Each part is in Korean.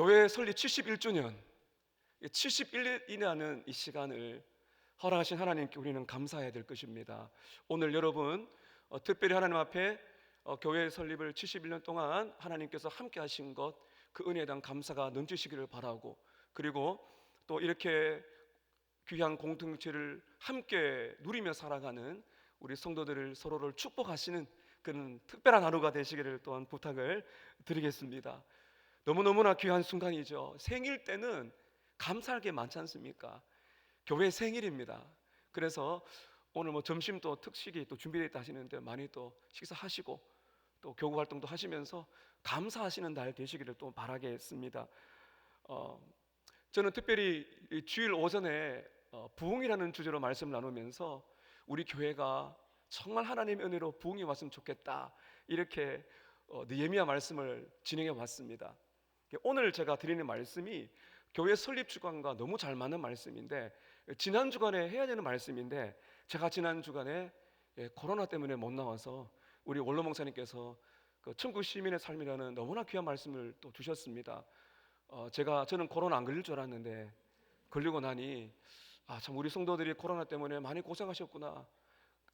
교회 설립 71주년, 71일이라는 이 시간을 허락하신 하나님께 우리는 감사해야 될 것입니다. 오늘 여러분 특별히 하나님 앞에 교회 설립을 71년 동안 하나님께서 함께 하신 것, 그 은혜에 대한 감사가 넘치시기를 바라고, 그리고 또 이렇게 귀한 공동체를 함께 누리며 살아가는 우리 성도들을 서로를 축복하시는 그런 특별한 하루가 되시기를 또한 부탁을 드리겠습니다. 너무너무나 귀한 순간이죠. 생일 때는 감사할 게 많지 않습니까? 교회 생일입니다. 그래서 오늘 점심 또 특식이 또 준비되어 있다 하시는데 많이 또 식사하시고 또 교구 활동도 하시면서 감사하시는 날 되시기를 또 바라겠습니다. 저는 특별히 이 주일 오전에 부흥이라는 주제로 말씀 나누면서 우리 교회가 정말 하나님의 은혜로 부흥이 왔으면 좋겠다, 이렇게 느헤미야 말씀을 진행해 왔습니다. 오늘 제가 드리는 말씀이 교회 설립 주간과 너무 잘 맞는 말씀인데, 지난 주간에 해야 되는 말씀인데 제가 지난 주간에 코로나 때문에 못 나와서 우리 원로 목사님께서 그 천국 시민의 삶이라는 너무나 귀한 말씀을 또 주셨습니다. 저는 코로나 안 걸릴 줄 알았는데 걸리고 나니 참 우리 성도들이 코로나 때문에 많이 고생하셨구나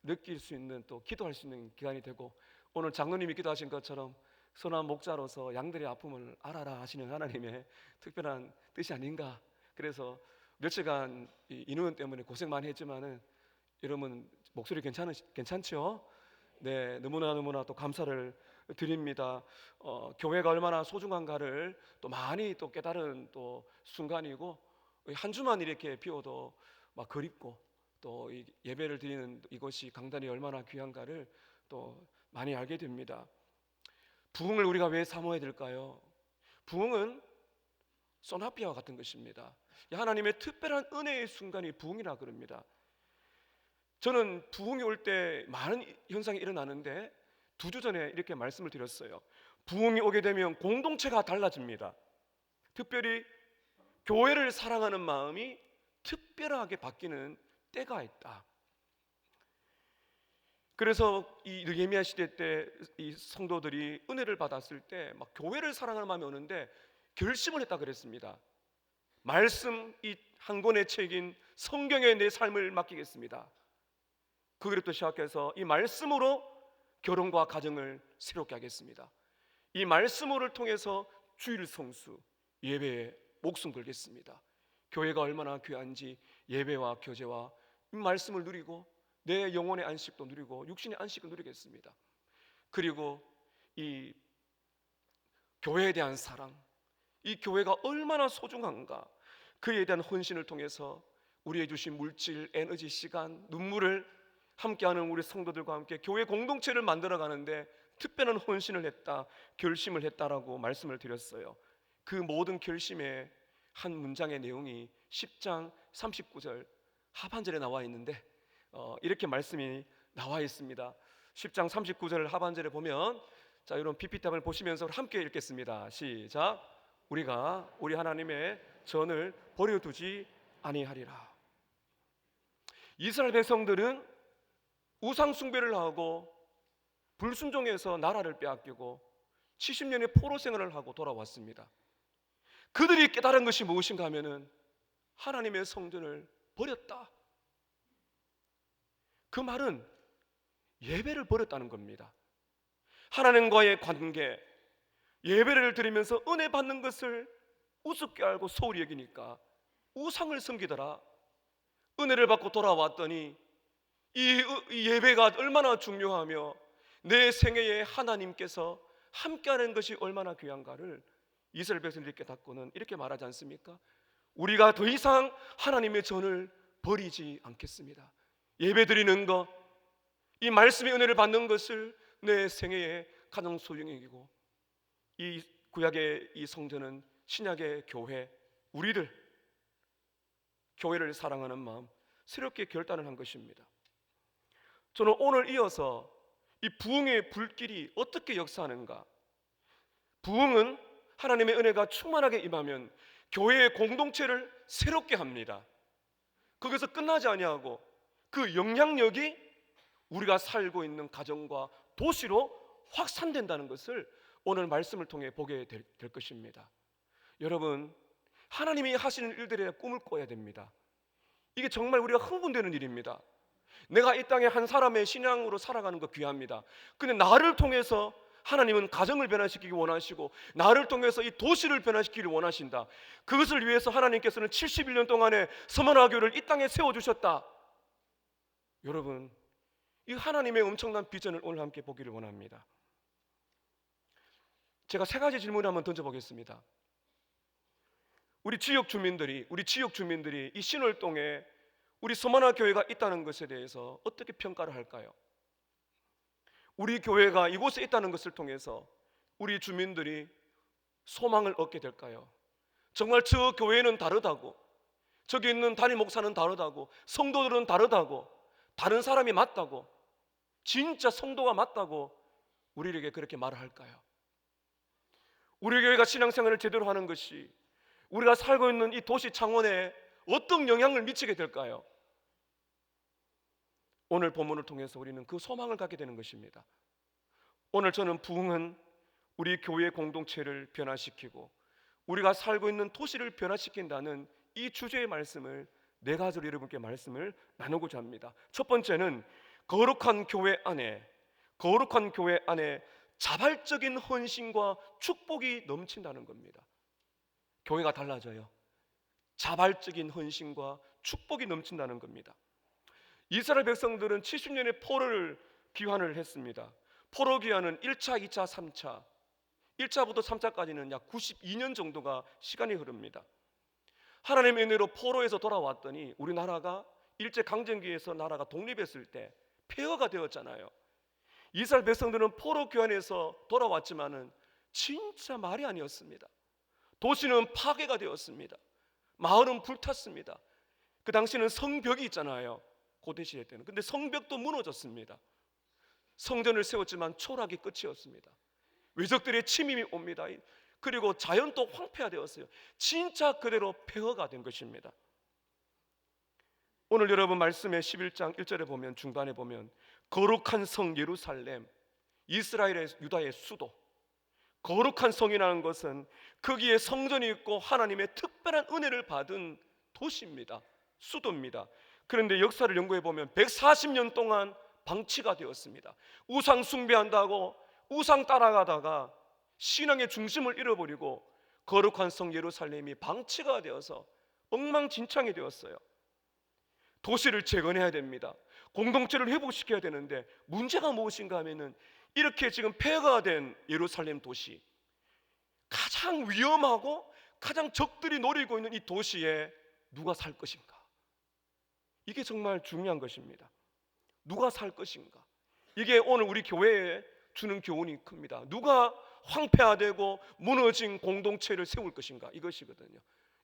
느낄 수 있는, 또 기도할 수 있는 기간이 되고, 오늘 장로님이 기도하신 것처럼 선한 목자로서 양들의 아픔을 알아라 하시는 하나님의 특별한 뜻이 아닌가. 그래서 며칠간 인후염 때문에 고생 많이 했지만은 여러분 목소리 괜찮죠? 네, 너무나 또 감사를 드립니다. 교회가 얼마나 소중한가를 또 많이 또 깨달은 또 순간이고, 한 주만 이렇게 비워도 막 그립고, 또 예배를 드리는 이것이 강단이 얼마나 귀한가를 또 많이 알게 됩니다. 부흥을 우리가 왜 사모해야 될까요? 부흥은 소나피아와 같은 것입니다. 하나님의 특별한 은혜의 순간이 부흥이라 그럽니다. 저는 부흥이 올 때 많은 현상이 일어나는데 2주 전에 이렇게 말씀을 드렸어요. 부흥이 오게 되면 공동체가 달라집니다. 특별히 교회를 사랑하는 마음이 특별하게 바뀌는 때가 있다. 그래서 이 느헤미야 시대 때 이 성도들이 은혜를 받았을 때 막 교회를 사랑하는 마음이 오는데 결심을 했다 그랬습니다. 말씀 이 한 권의 책인 성경에 내 삶을 맡기겠습니다. 그것부터 시작해서 이 말씀으로 결혼과 가정을 새롭게 하겠습니다. 이 말씀을 통해서 주일 성수, 예배에 목숨 걸겠습니다. 교회가 얼마나 귀한지 예배와 교제와 이 말씀을 누리고 내 영혼의 안식도 누리고 육신의 안식도 누리겠습니다. 그리고 이 교회에 대한 사랑, 이 교회가 얼마나 소중한가, 그에 대한 헌신을 통해서 우리의 주신 물질, 에너지, 시간, 눈물을 함께하는 우리 성도들과 함께 교회 공동체를 만들어가는데 특별한 헌신을 했다, 결심을 했다라고 말씀을 드렸어요. 그 모든 결심의 한 문장의 내용이 10장 39절 하반절에 나와 있는데 이렇게 말씀이 나와 있습니다. 10장 39절 하반절에 보면, 자, 이런 PPT를 보시면서 함께 읽겠습니다. 시작. 우리가 우리 하나님의 전을 버려두지 아니하리라. 이스라엘 백성들은 우상 숭배를 하고 불순종해서 나라를 빼앗기고 70년의 포로 생활을 하고 돌아왔습니다. 그들이 깨달은 것이 무엇인가 하면은 하나님의 성전을 버렸다. 그 말은 예배를 버렸다는 겁니다. 하나님과의 관계, 예배를 드리면서 은혜 받는 것을 우습게 알고 소홀히 여기니까 우상을 섬기더라. 은혜를 받고 돌아왔더니 이 예배가 얼마나 중요하며 내 생애에 하나님께서 함께하는 것이 얼마나 귀한가를 이스라엘 백성들이 깨닫고는 이렇게 말하지 않습니까? 우리가 더 이상 하나님의 전을 버리지 않겠습니다. 예배드리는 것, 이 말씀의 은혜를 받는 것을 내 생애의 가장 소중히 여기고, 이 구약의 이 성전은 신약의 교회, 우리들 교회를 사랑하는 마음 새롭게 결단을 한 것입니다. 저는 오늘 이어서 이 부흥의 불길이 어떻게 역사하는가, 부흥은 하나님의 은혜가 충만하게 임하면 교회의 공동체를 새롭게 합니다. 거기서 끝나지 아니하고 그 영향력이 우리가 살고 있는 가정과 도시로 확산된다는 것을 오늘 말씀을 통해 보게 될 것입니다. 여러분, 하나님이 하시는 일들에 꿈을 꿔야 됩니다. 이게 정말 우리가 흥분되는 일입니다. 내가 이 땅에 한 사람의 신앙으로 살아가는 거 귀합니다. 근데 나를 통해서 하나님은 가정을 변화시키기 원하시고, 나를 통해서 이 도시를 변화시키기를 원하신다. 그것을 위해서 하나님께서는 71년 동안에 서머나교를 이 땅에 세워주셨다. 여러분, 이 하나님의 엄청난 비전을 오늘 함께 보기를 원합니다. 제가 세 가지 질문을 한번 던져보겠습니다. 우리 지역 주민들이 이 신월동에 우리 서머나 교회가 있다는 것에 대해서 어떻게 평가를 할까요? 우리 교회가 이곳에 있다는 것을 통해서 우리 주민들이 소망을 얻게 될까요? 정말 저 교회는 다르다고, 저기 있는 담임 목사는 다르다고, 성도들은 다르다고, 다른 사람이 맞다고, 진짜 성도가 맞다고 우리에게 그렇게 말을 할까요? 우리 교회가 신앙생활을 제대로 하는 것이 우리가 살고 있는 이 도시 창원에 어떤 영향을 미치게 될까요? 오늘 본문을 통해서 우리는 그 소망을 갖게 되는 것입니다. 오늘 저는 부흥은 우리 교회 공동체를 변화시키고 우리가 살고 있는 도시를 변화시킨다는 이 주제의 말씀을 네 가지로 여러분께 말씀을 나누고자 합니다. 첫 번째는 거룩한 교회 안에 자발적인 헌신과 축복이 넘친다는 겁니다. 교회가 달라져요. 자발적인 헌신과 축복이 넘친다는 겁니다. 이스라엘 백성들은 70년의 포로를 귀환을 했습니다. 포로 귀환은 1차, 2차, 3차 1차부터 3차까지는 약 92년 정도가 시간이 흐릅니다. 하나님의 은혜로 포로에서 돌아왔더니 우리나라가 일제강점기에서 나라가 독립했을 때 폐허가 되었잖아요. 이스라엘 백성들은 포로 귀환에서 돌아왔지만은 진짜 말이 아니었습니다. 도시는 파괴가 되었습니다. 마을은 불탔습니다. 그 당시에는 성벽이 있잖아요. 고대 시대 때는. 근데 성벽도 무너졌습니다. 성전을 세웠지만 초락이 끝이었습니다. 외적들의 침입이 옵니다. 그리고 자연도 황폐화되었어요. 진짜 그대로 폐허가 된 것입니다. 오늘 여러분 말씀의 11장 1절에 보면, 중반에 보면 거룩한 성 예루살렘, 이스라엘의 유다의 수도. 거룩한 성이라는 것은 거기에 성전이 있고 하나님의 특별한 은혜를 받은 도시입니다. 수도입니다. 그런데 역사를 연구해 보면 140년 동안 방치가 되었습니다. 우상 숭배한다고 우상 따라가다가 신앙의 중심을 잃어버리고 거룩한 성 예루살렘이 방치가 되어서 엉망진창이 되었어요. 도시를 재건해야 됩니다. 공동체를 회복시켜야 되는데 문제가 무엇인가 하면은 이렇게 지금 폐허가 된 예루살렘 도시, 가장 위험하고 가장 적들이 노리고 있는 이 도시에 누가 살 것인가? 이게 정말 중요한 것입니다. 누가 살 것인가? 이게 오늘 우리 교회에 주는 교훈이 큽니다. 누가 황폐화되고 무너진 공동체를 세울 것인가? 이것이거든요.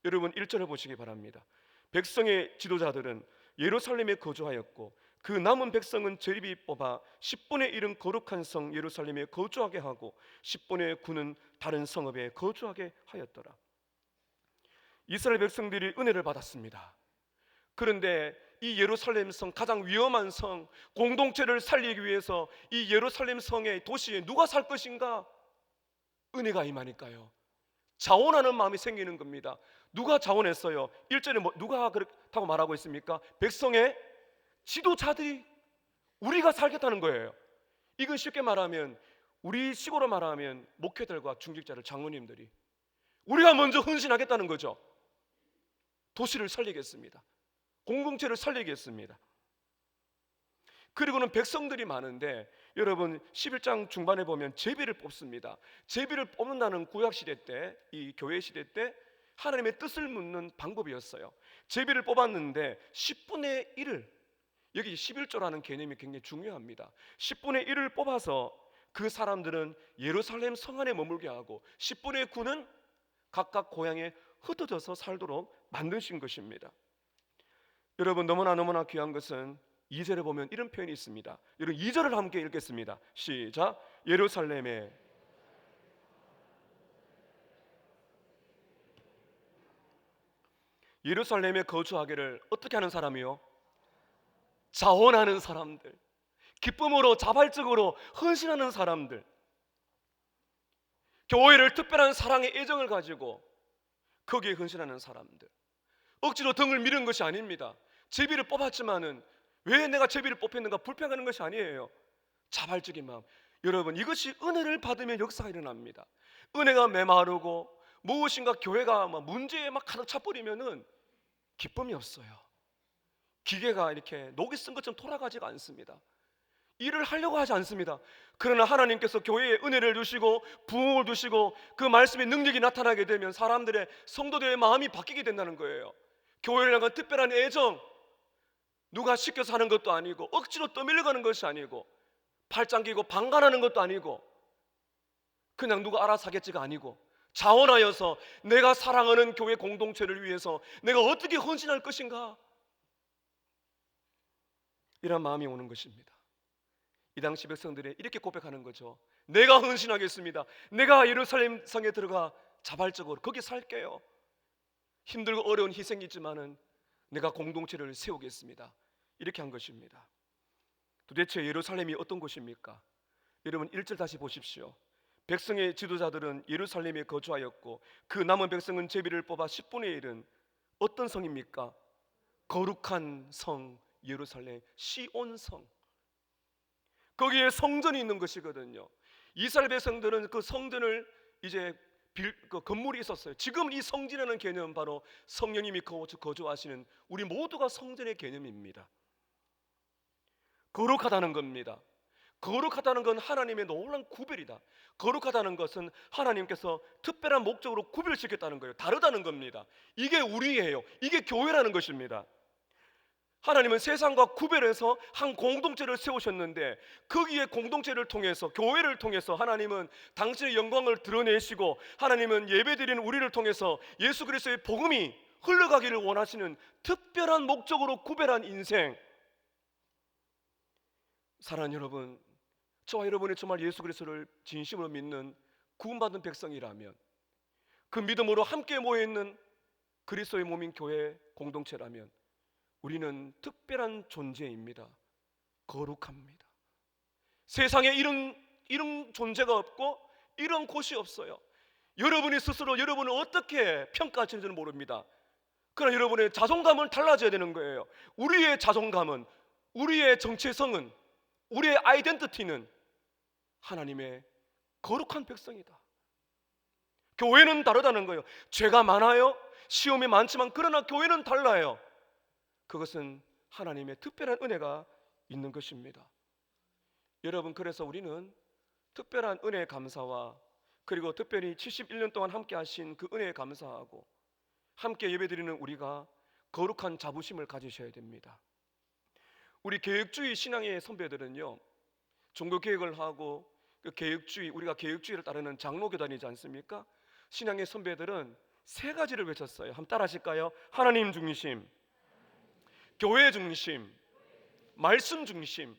여러분 1절을 보시기 바랍니다. 백성의 지도자들은 예루살렘에 거주하였고 그 남은 백성은 제립이 뽑아 10분의 1은 거룩한 성 예루살렘에 거주하게 하고 10분의 9는 다른 성읍에 거주하게 하였더라. 이스라엘 백성들이 은혜를 받았습니다. 그런데 이 예루살렘 성, 가장 위험한 성, 공동체를 살리기 위해서 이 예루살렘 성의 도시에 누가 살 것인가? 은혜가 임하니까요. 자원하는 마음이 생기는 겁니다. 누가 자원했어요? 1절에 누가 그렇다고 말하고 있습니까? 백성의 지도자들이 우리가 살겠다는 거예요. 이건 쉽게 말하면 우리 식으로 말하면 목회들과 중직자들, 장로님들이 우리가 먼저 헌신하겠다는 거죠. 도시를 살리겠습니다. 공동체를 살리겠습니다. 그리고는 백성들이 많은데 여러분 11장 중반에 보면 제비를 뽑습니다. 제비를 뽑는다는 구약시대 때, 이 교회시대 때 하나님의 뜻을 묻는 방법이었어요. 제비를 뽑았는데 10분의 1을, 여기 11조라는 개념이 굉장히 중요합니다. 10분의 1을 뽑아서 그 사람들은 예루살렘 성 안에 머물게 하고 10분의 9는 각각 고향에 흩어져서 살도록 만드신 것입니다. 여러분 너무나 귀한 것은 2절에 보면 이런 표현이 있습니다. 여러분 2절을 함께 읽겠습니다. 시작. 예루살렘에 거주하기를 어떻게 하는 사람이요? 자원하는 사람들, 기쁨으로 자발적으로 헌신하는 사람들, 교회를 특별한 사랑의 애정을 가지고 거기에 헌신하는 사람들, 억지로 등을 미는 것이 아닙니다. 제비를 뽑았지만은 왜 내가 제비를 뽑혔는가 불평하는 것이 아니에요. 자발적인 마음. 여러분, 이것이 은혜를 받으면 역사가 일어납니다. 은혜가 메마르고 무엇인가 교회가 막 문제에 막 가득 차버리면은 기쁨이 없어요. 기계가 이렇게 녹이 쓴 것처럼 돌아가지가 않습니다. 일을 하려고 하지 않습니다. 그러나 하나님께서 교회에 은혜를 주시고 부흥을 주시고 그 말씀의 능력이 나타나게 되면 사람들의, 성도들의 마음이 바뀌게 된다는 거예요. 교회를 향한 특별한 애정, 누가 시켜서 하는 것도 아니고 억지로 떠밀려가는 것이 아니고 팔짱 끼고 방관하는 것도 아니고 그냥 누가 알아서 하겠지가 아니고 자원하여서 내가 사랑하는 교회 공동체를 위해서 내가 어떻게 헌신할 것인가, 이런 마음이 오는 것입니다. 이 당시 백성들이 이렇게 고백하는 거죠. 내가 헌신하겠습니다. 내가 예루살렘 성에 들어가 자발적으로 거기 살게요. 힘들고 어려운 희생이 있지만은 내가 공동체를 세우겠습니다. 이렇게 한 것입니다. 도대체 예루살렘이 어떤 곳입니까? 여러분 1절 다시 보십시오. 백성의 지도자들은 예루살렘에 거주하였고 그 남은 백성은 제비를 뽑아 10분의 1은 어떤 성입니까? 거룩한 성 예루살렘, 시온성. 거기에 성전이 있는 것이거든요. 이스라엘 백성들은 그 성전을 이제 그 건물이 있었어요. 지금 이 성전이라는 개념은 바로 성령님이 거주하시는 우리 모두가 성전의 개념입니다. 거룩하다는 겁니다. 거룩하다는 건 하나님의 놀라운 구별이다. 거룩하다는 것은 하나님께서 특별한 목적으로 구별시켰다는 거예요. 다르다는 겁니다. 이게 우리예요. 이게 교회라는 것입니다. 하나님은 세상과 구별해서 한 공동체를 세우셨는데 거기에 공동체를 통해서, 교회를 통해서 하나님은 당신의 영광을 드러내시고 하나님은 예배드리는 우리를 통해서 예수 그리스도의 복음이 흘러가기를 원하시는 특별한 목적으로 구별한 인생. 사랑하는 여러분, 저와 여러분이 정말 예수 그리스도를 진심으로 믿는 구원받은 백성이라면, 그 믿음으로 함께 모여있는 그리스도의 몸인 교회 공동체라면 우리는 특별한 존재입니다. 거룩합니다. 세상에 이런 존재가 없고 이런 곳이 없어요. 여러분이 스스로 여러분을 어떻게 평가하시는지는 모릅니다. 그러나 여러분의 자존감은 달라져야 되는 거예요. 우리의 자존감은, 우리의 정체성은, 우리의 아이덴티티는 하나님의 거룩한 백성이다. 교회는 다르다는 거예요. 죄가 많아요. 시험이 많지만 그러나 교회는 달라요. 그것은 하나님의 특별한 은혜가 있는 것입니다. 여러분, 그래서 우리는 특별한 은혜의 감사와 그리고 특별히 71년 동안 함께 하신 그 은혜에 감사하고 함께 예배드리는 우리가 거룩한 자부심을 가지셔야 됩니다. 우리 계획주의 신앙의 선배들은요, 종교개혁을 하고 그 계획주의, 우리가 계획주의를 따르는 장로교단이지 않습니까? 신앙의 선배들은 세 가지를 외쳤어요. 한번 따라 하실까요? 하나님 중심, 교회 중심, 말씀 중심.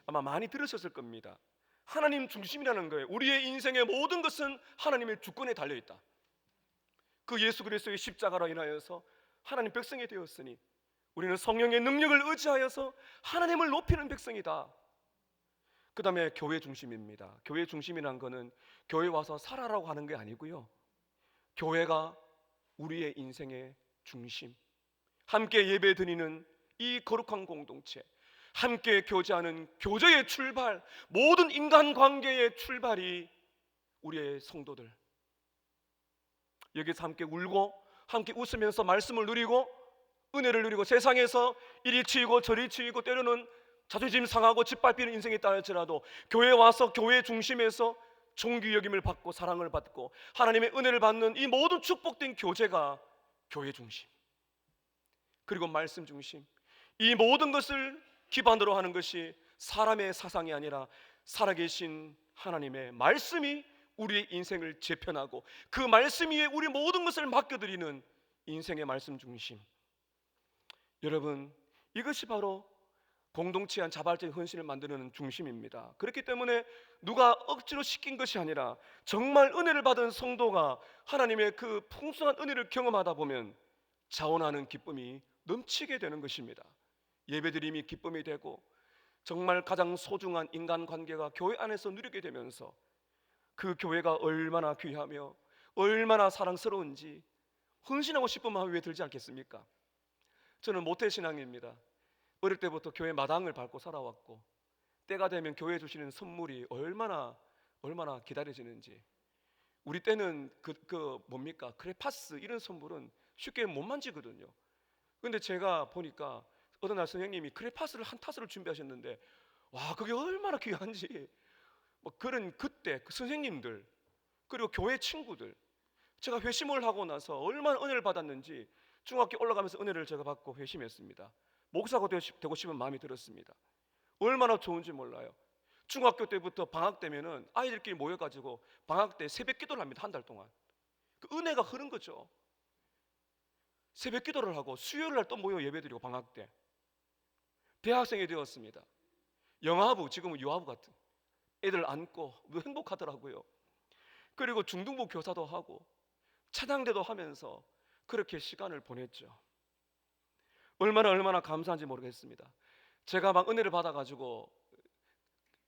아마 많이 들으셨을 겁니다. 하나님 중심이라는 거예요. 우리의 인생의 모든 것은 하나님의 주권에 달려있다. 그 예수 그리스도의 십자가로 인하여서 하나님 백성이 되었으니 우리는 성령의 능력을 의지하여서 하나님을 높이는 백성이다. 그 다음에 교회 중심입니다. 교회 중심이란 거는 교회 와서 살아라고 하는 게 아니고요, 교회가 우리의 인생의 중심, 함께 예배드리는 이 거룩한 공동체, 함께 교제하는 교제의 출발, 모든 인간관계의 출발이 우리의 성도들, 여기서 함께 울고 함께 웃으면서 말씀을 누리고 은혜를 누리고 세상에서 이리 치이고 저리 치이고 때로는 자존심 상하고 짓밟히는 인생이 있다 할지라도 교회에 와서 교회 중심에서 존귀 여김을 받고 사랑을 받고 하나님의 은혜를 받는 이 모든 축복된 교제가 교회 중심, 그리고 말씀 중심, 이 모든 것을 기반으로 하는 것이 사람의 사상이 아니라 살아계신 하나님의 말씀이 우리의 인생을 재편하고 그 말씀 위에 우리 모든 것을 맡겨드리는 인생의 말씀 중심. 여러분, 이것이 바로 공동체한 자발적인 헌신을 만드는 중심입니다. 그렇기 때문에 누가 억지로 시킨 것이 아니라 정말 은혜를 받은 성도가 하나님의 그 풍성한 은혜를 경험하다 보면 자원하는 기쁨이 넘치게 되는 것입니다. 예배드림이 기쁨이 되고 정말 가장 소중한 인간관계가 교회 안에서 누리게 되면서 그 교회가 얼마나 귀하며 얼마나 사랑스러운지 헌신하고 싶은 마음이 왜 들지 않겠습니까? 저는 모태신앙입니다. 어릴 때부터 교회 마당을 밟고 살아왔고, 때가 되면 교회 주시는 선물이 얼마나 기다려지는지. 우리 때는 뭡니까? 크레파스 이런 선물은 쉽게 못 만지거든요. 근데 제가 보니까 어느 날 선생님이 크레파스를 한 타스를 준비하셨는데, 와, 그게 얼마나 귀한지. 뭐 그런 그때 그 선생님들, 그리고 교회 친구들, 제가 회심을 하고 나서 얼마나 은혜를 받았는지 중학교 올라가면서 은혜를 제가 받고 회심했습니다. 목사가 되고 싶은 마음이 들었습니다. 얼마나 좋은지 몰라요. 중학교 때부터 방학 되면은 아이들끼리 모여가지고 방학 때 새벽 기도를 합니다. 한 달 동안. 그 은혜가 흐른 거죠. 새벽 기도를 하고 수요일 날 또 모여 예배드리고 방학 때. 대학생이 되었습니다. 영아부, 지금은 유아부 같은 애들 안고 너무 행복하더라고요. 그리고 중등부 교사도 하고 찬양대도 하면서 그렇게 시간을 보냈죠. 얼마나 감사한지 모르겠습니다. 제가 막 은혜를 받아가지고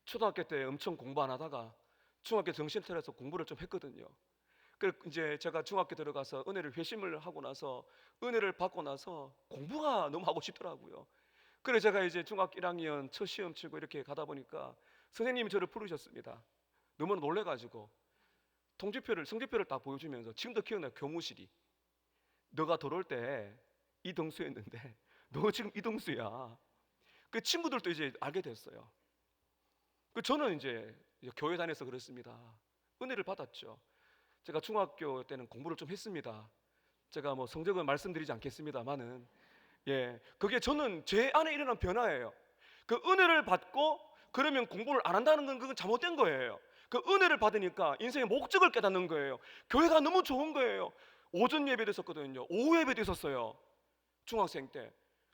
초등학교 때 엄청 공부 안 하다가 중학교 정신차려서 공부를 좀 했거든요. 그래서 이제 제가 중학교 들어가서 은혜를 회심을 하고 나서 은혜를 받고 나서 공부가 너무 하고 싶더라고요. 그래서 제가 이제 중학교 1학년 첫 시험 치고 이렇게 가다 보니까 선생님이 저를 부르셨습니다. 너무 놀래가지고 성적표를 딱 보여주면서, 지금도 기억나요. 교무실이 너가 들어올 때 이등수였는데 너 지금 이등수야. 그 친구들도 이제 알게 됐어요. 저는 이제 교회 다녀서 그렇습니다. 은혜를 받았죠. 제가 중학교 때는 공부를 좀 했습니다. 제가 뭐 성적은 말씀드리지 않겠습니다만은, 그게 저는 제 안에 일어난 변화예요. 그 은혜를 받고 그러면 공부를 안 한다는 건 그건 잘못된 거예요. 그 은혜를 받으니까 인생의 목적을 깨닫는 거예요. 교회가 너무 좋은 거예요. 오전 예배도 있었거든요. 오후 예배도 있었어요. 중학생 때.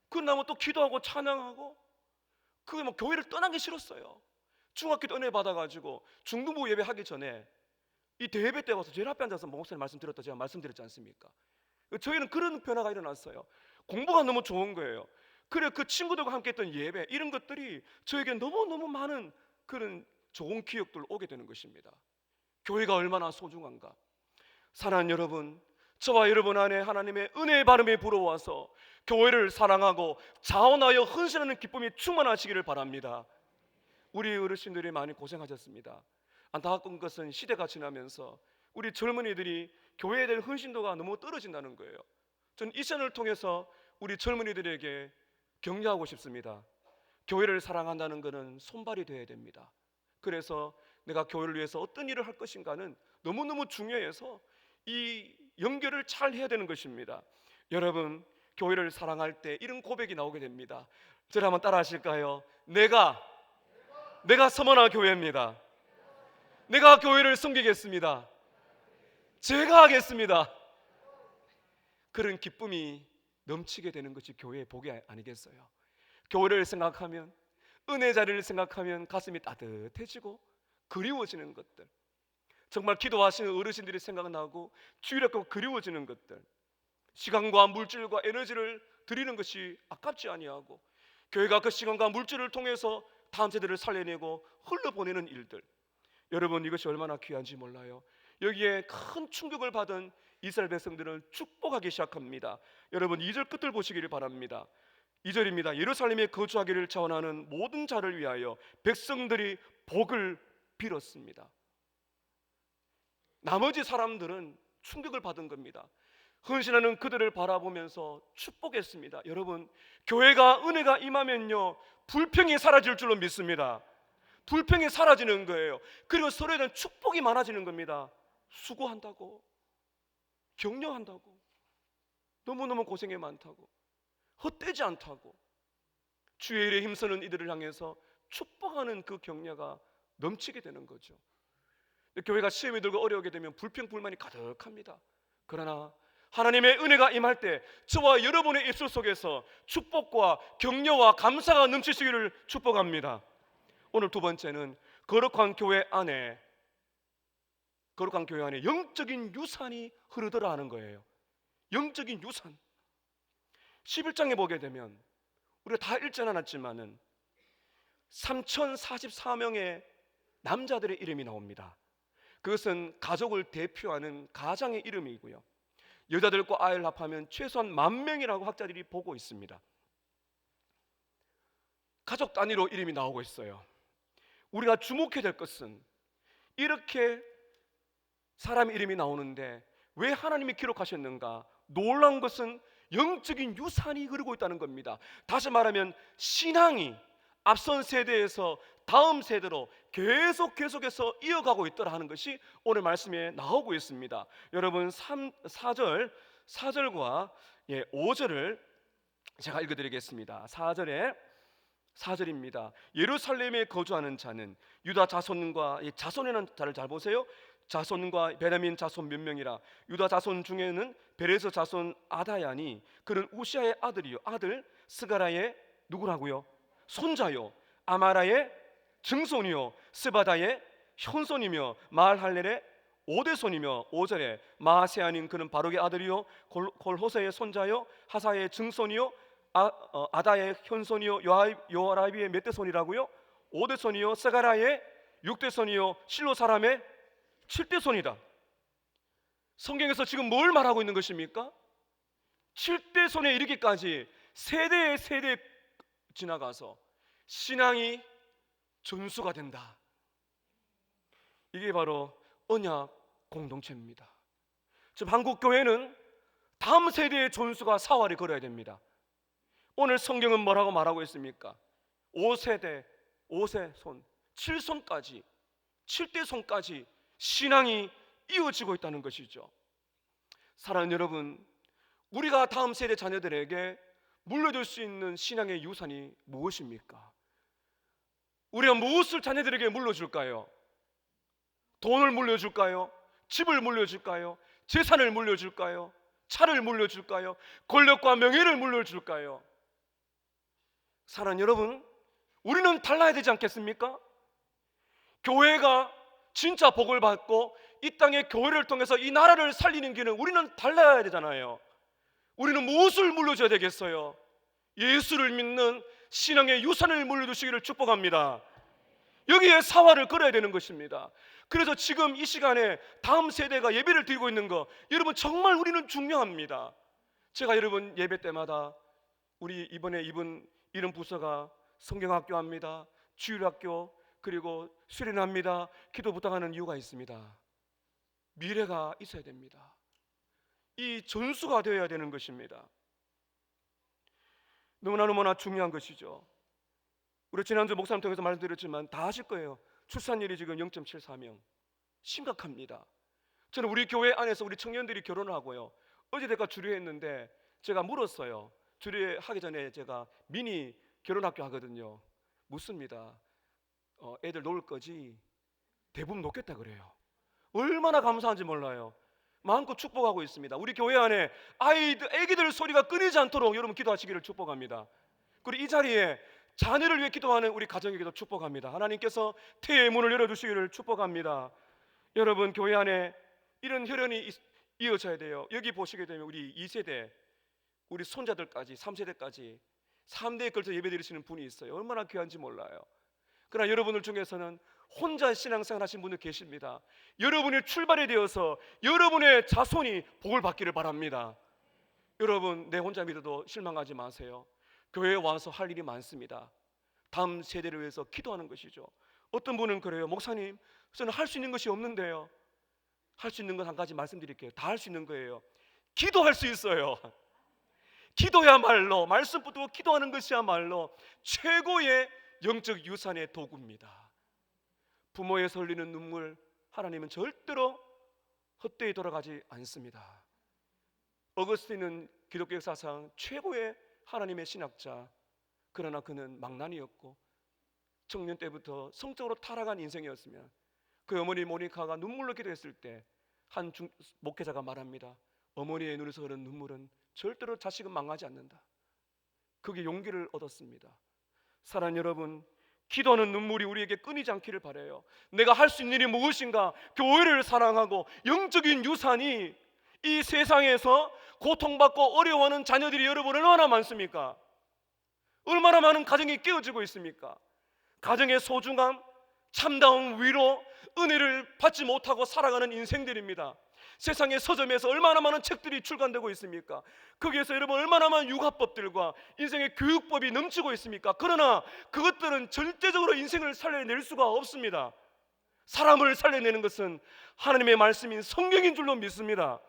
그나마 또 기도하고 찬양하고, 그게 뭐 교회를 떠나기 싫었어요. 중학교 때 은혜 받아가지고 중등부 예배 하기 전에 이 대예배 때 와서 제일 앞에 앉아서 목사님 말씀 들었다 제가 말씀드렸지 않습니까? 저희는 그런 변화가 일어났어요. 공부가 너무 좋은 거예요. 그래, 그 친구들과 함께 했던 예배, 이런 것들이 저에게 너무너무 많은 그런 좋은 기억들 오게 되는 것입니다. 교회가 얼마나 소중한가. 사랑하는 여러분, 저와 여러분 안에 하나님의 은혜의 바람이 불어와서 교회를 사랑하고 자원하여 헌신하는 기쁨이 충만하시기를 바랍니다. 우리 어르신들이 많이 고생하셨습니다. 안타까운 것은 시대가 지나면서 우리 젊은이들이 교회에 대한 헌신도가 너무 떨어진다는 거예요. 저는 이 시간을 통해서 우리 젊은이들에게 격려하고 싶습니다. 교회를 사랑한다는 것은 손발이 되어야 됩니다. 그래서 내가 교회를 위해서 어떤 일을 할 것인가는 너무너무 중요해서 이 연결을 잘 해야 되는 것입니다. 여러분, 교회를 사랑할 때 이런 고백이 나오게 됩니다. 저를 한번 따라 하실까요? 내가 서머나 교회입니다. 내가 교회를 섬기겠습니다. 제가 하겠습니다. 그런 기쁨이 넘치게 되는 것이 교회의 복이 아니겠어요? 교회를 생각하면, 은혜 자리를 생각하면 가슴이 따뜻해지고 그리워지는 것들, 정말 기도하시는 어르신들이 생각나고 주일학교 그리워지는 것들, 시간과 물질과 에너지를 드리는 것이 아깝지 아니하고 교회가 그 시간과 물질을 통해서 다음 세대를 살려내고 흘러보내는 일들, 여러분 이것이 얼마나 귀한지 몰라요. 여기에 큰 충격을 받은 이스라엘 백성들은 축복하기 시작합니다. 여러분 2절 끝을 보시기를 바랍니다. 2절입니다. 예루살렘에 거주하기를 자원하는 모든 자를 위하여 백성들이 복을 빌었습니다. 나머지 사람들은 충격을 받은 겁니다. 헌신하는 그들을 바라보면서 축복했습니다. 여러분, 교회가 은혜가 임하면요 불평이 사라질 줄로 믿습니다. 불평이 사라지는 거예요. 그리고 서로에 대한 축복이 많아지는 겁니다. 수고한다고, 격려한다고, 너무너무 고생이 많다고, 헛되지 않다고, 주의 일에 힘쓰는 이들을 향해서 축복하는 그 격려가 넘치게 되는 거죠. 교회가 시험이 들고 어려우게 되면 불평 불만이 가득합니다. 그러나 하나님의 은혜가 임할 때 저와 여러분의 입술 속에서 축복과 격려와 감사가 넘치시기를 축복합니다. 오늘 두 번째는 거룩한 교회 안에 영적인 유산이 흐르더라 하는 거예요. 영적인 유산. 11장에 보게 되면 우리가 다 읽지는 않았지만은 3044명의 남자들의 이름이 나옵니다. 그것은 가족을 대표하는 가장의 이름이고요. 여자들과 아이를 합하면 최소한 10,000명이라고 학자들이 보고 있습니다. 가족 단위로 이름이 나오고 있어요. 우리가 주목해야 될 것은 이렇게 사람 이름이 나오는데 왜 하나님이 기록하셨는가? 놀라운 것은 영적인 유산이 흐르고 있다는 겁니다. 다시 말하면 신앙이 앞선 세대에서 다음 세대로 계속해서 이어가고 있더라 하는 것이 오늘 말씀에 나오고 있습니다. 여러분 4절과 5절을 제가 읽어드리겠습니다. 4절입니다. 예루살렘에 거주하는 자는 유다 자손과, 자손이라는 자를 잘 보세요. 자손과 베냐민 자손 몇 명이라. 유다 자손 중에는 베레스 자손 아다야니 그는 우시아의 아들이요, 아들 스가라의 누구라고요? 손자요, 아마라의 증손이요, 스바다의 현손이며 마할할렐의 오대손이며. 5절에 마세아님 그는 바룩의 아들이요 골호세의 손자요 하사의 증손이요 아다의 현손이요 요아라비의 몇 대손이라고요? 5대손이요 스가라의 6대손이요 실로 사람의 7대손이다. 성경에서 지금 뭘 말하고 있는 것입니까? 7대손에 이르기까지 세대 지나가서 신앙이 전수가 된다. 이게 바로 언약 공동체입니다. 지금 한국 교회는 다음 세대의 전수가 사활을 걸어야 됩니다. 오늘 성경은 뭐라고 말하고 있습니까? 5세대, 5세손, 7손까지, 7대손까지 신앙이 이어지고 있다는 것이죠. 사랑하는 여러분, 우리가 다음 세대 자녀들에게 물려줄 수 있는 신앙의 유산이 무엇입니까? 우리가 무엇을 자녀들에게 물려줄까요? 돈을 물려줄까요? 집을 물려줄까요? 재산을 물려줄까요? 차를 물려줄까요? 권력과 명예를 물려줄까요? 사랑하는 여러분, 우리는 달라야 되지 않겠습니까? 교회가 진짜 복을 받고 이 땅에 교회를 통해서 이 나라를 살리는 길은 우리는 달라야 되잖아요. 우리는 무엇을 물려줘야 되겠어요? 예수를 믿는 신앙의 유산을 물려주시기를 축복합니다. 여기에 사활을 걸어야 되는 것입니다. 그래서 지금 이 시간에 다음 세대가 예배를 드리고 있는 거, 여러분 정말 우리는 중요합니다. 제가 여러분 예배 때마다 우리 이번에 이런 부서가 성경학교 합니다, 주일학교, 그리고 수련합니다, 기도 부탁하는 이유가 있습니다. 미래가 있어야 됩니다. 이 전수가 되어야 되는 것입니다. 너무나 중요한 것이죠. 우리 지난주 목사님 통해서 말씀드렸지만 다 아실 거예요. 출산율이 지금 0.74명, 심각합니다. 저는 우리 교회 안에서 우리 청년들이 결혼을 하고요, 어제 제가 주례했는데 제가 물었어요. 주례하기 전에 제가 미니 결혼학교 하거든요. 묻습니다. 애들 놓을 거지? 대부분 놓겠다 그래요. 얼마나 감사한지 몰라요. 마음껏 축복하고 있습니다. 우리 교회 안에 아기들 소리가 끊이지 않도록 여러분 기도하시기를 축복합니다. 그리고 이 자리에 자녀를 위해 기도하는 우리 가정에게도 축복합니다. 하나님께서 태의 문을 열어주시기를 축복합니다. 여러분 교회 안에 이런 혈연이 이어져야 돼요. 여기 보시게 되면 우리 2세대, 우리 손자들까지 3세대까지 3대에 걸쳐 예배드리시는 분이 있어요. 얼마나 귀한지 몰라요. 그러나 여러분들 중에서는 혼자 신앙생활 하신 분들 계십니다. 여러분이 출발이 되어서 여러분의 자손이 복을 받기를 바랍니다. 여러분 내 혼자 믿어도 실망하지 마세요. 교회에 와서 할 일이 많습니다. 다음 세대를 위해서 기도하는 것이죠. 어떤 분은 그래요. 목사님, 저는 할 수 있는 것이 없는데요. 할 수 있는 것 한 가지 말씀드릴게요. 다 할 수 있는 거예요. 기도할 수 있어요. 기도야말로, 말씀 붙들고 기도하는 것이야말로 최고의 영적 유산의 도구입니다. 부모에서 흘리는 눈물, 하나님은 절대로 헛되이 돌아가지 않습니다. 어거스틴은 기독교 역사상 최고의 하나님의 신학자, 그러나 그는 망난이었고 청년 때부터 성적으로 타락한 인생이었으면 그 어머니 모니카가 눈물로 기도했을 때 한 목회자가 말합니다. 어머니의 눈에서 흐르는 눈물은 절대로 자식은 망하지 않는다. 그게 용기를 얻었습니다. 사랑하는 여러분, 기도하는 눈물이 우리에게 끊이지 않기를 바라요. 내가 할 수 있는 일이 무엇인가? 교회를 사랑하고 영적인 유산이 이 세상에서 고통받고 어려워하는 자녀들이 여러분 얼마나 많습니까? 얼마나 많은 가정이 깨어지고 있습니까? 가정의 소중함, 참다운 위로, 은혜를 받지 못하고 살아가는 인생들입니다. 세상의 서점에서 얼마나 많은 책들이 출간되고 있습니까? 거기에서 여러분 얼마나 많은 육아법들과 인생의 교육법이 넘치고 있습니까? 그러나 그것들은 절대적으로 인생을 살려낼 수가 없습니다. 사람을 살려내는 것은 하나님의 말씀인 성경인 줄로 믿습니다.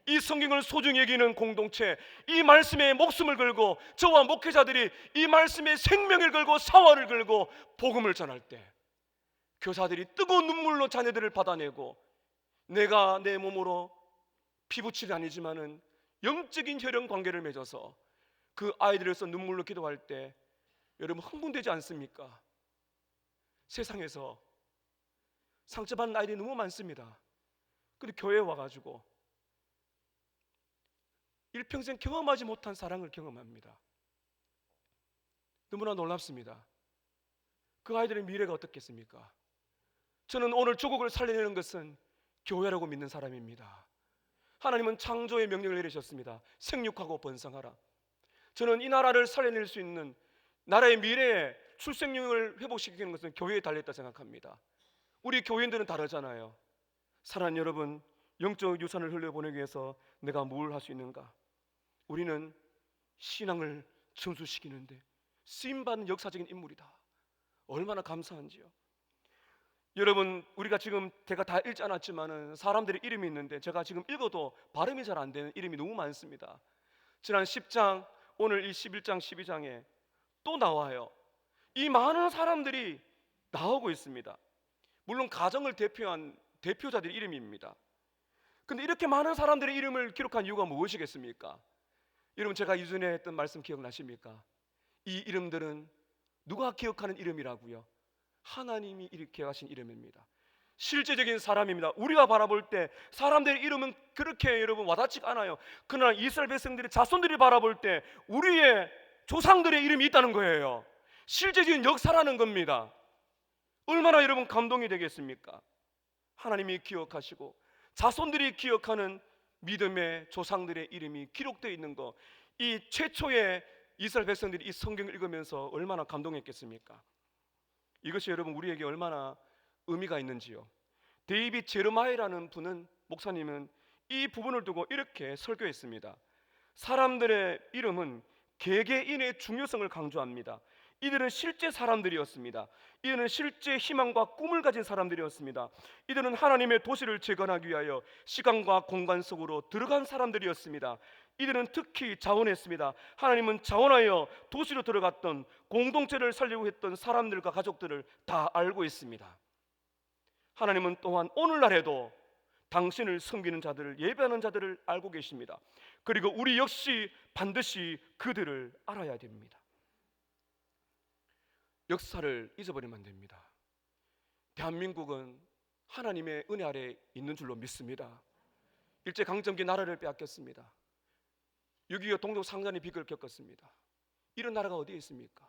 이 성경을 소중히 여기는 공동체, 이 말씀에 목숨을 걸고 저와 목회자들이 이 말씀에 생명을 걸고 사활을 걸고 복음을 전할 때 교사들이 뜨거운 눈물로 자녀들을 받아내고, 내가 내 몸으로 피부칠이 아니지만은 영적인 혈연 관계를 맺어서 그 아이들에서 눈물로 기도할 때 여러분 흥분되지 않습니까? 세상에서 상처받는 아이들이 너무 많습니다. 그리고 교회에 와가지고 일평생 경험하지 못한 사랑을 경험합니다. 너무나 놀랍습니다. 그 아이들의 미래가 어떻겠습니까? 저는 오늘 조국을 살려내는 것은 교회라고 믿는 사람입니다. 하나님은 창조의 명령을 내리셨습니다. 생육하고 번성하라. 저는 이 나라를 살려낼 수 있는, 나라의 미래에 출생률을 회복시키는 것은 교회에 달려있다 생각합니다. 우리 교인들은 다르잖아요. 사랑하는 여러분, 영적 유산을 흘려보내기 위해서 내가 뭘 할 수 있는가? 우리는 신앙을 전수시키는데 쓰임받는 역사적인 인물이다. 얼마나 감사한지요. 여러분, 우리가 지금 제가 다 읽지 않았지만은 사람들의 이름이 있는데 제가 지금 읽어도 발음이 잘 안 되는 이름이 너무 많습니다. 지난 10장, 오늘 이 11장, 12장에 또 나와요. 이 많은 사람들이 나오고 있습니다. 물론 가정을 대표한 대표자들의 이름입니다. 근데 이렇게 많은 사람들의 이름을 기록한 이유가 무엇이겠습니까? 여러분, 제가 이전에 했던 말씀 기억나십니까? 이 이름들은 누가 기억하는 이름이라고요? 하나님이 이렇게 하신 이름입니다. 실제적인 사람입니다. 우리가 바라볼 때 사람들의 이름은 그렇게 여러분 와닿지가 않아요. 그러나 이스라엘 백성들의 자손들이 바라볼 때 우리의 조상들의 이름이 있다는 거예요. 실제적인 역사라는 겁니다. 얼마나 여러분 감동이 되겠습니까? 하나님이 기억하시고 자손들이 기억하는 믿음의 조상들의 이름이 기록되어 있는 것, 이 최초의 이스라엘 백성들이 이 성경을 읽으면서 얼마나 감동했겠습니까? 이것이 여러분 우리에게 얼마나 의미가 있는지요. 데이빗 제르마이라는 분은, 목사님은 이 부분을 두고 이렇게 설교했습니다. 사람들의 이름은 개개인의 중요성을 강조합니다. 이들은 실제 사람들이었습니다. 이들은 실제 희망과 꿈을 가진 사람들이었습니다. 이들은 하나님의 도시를 재건하기 위하여 시간과 공간 속으로 들어간 사람들이었습니다. 이들은 특히 자원했습니다. 하나님은 자원하여 도시로 들어갔던 공동체를 살리고 했던 사람들과 가족들을 다 알고 있습니다. 하나님은 또한 오늘날에도 당신을 섬기는 자들을, 예배하는 자들을 알고 계십니다. 그리고 우리 역시 반드시 그들을 알아야 됩니다. 역사를 잊어버리면 안 됩니다. 대한민국은 하나님의 은혜 아래 있는 줄로 믿습니다. 일제강점기 나라를 빼앗겼습니다. 6.25 동독 상잔의 비극을 겪었습니다. 이런 나라가 어디에 있습니까?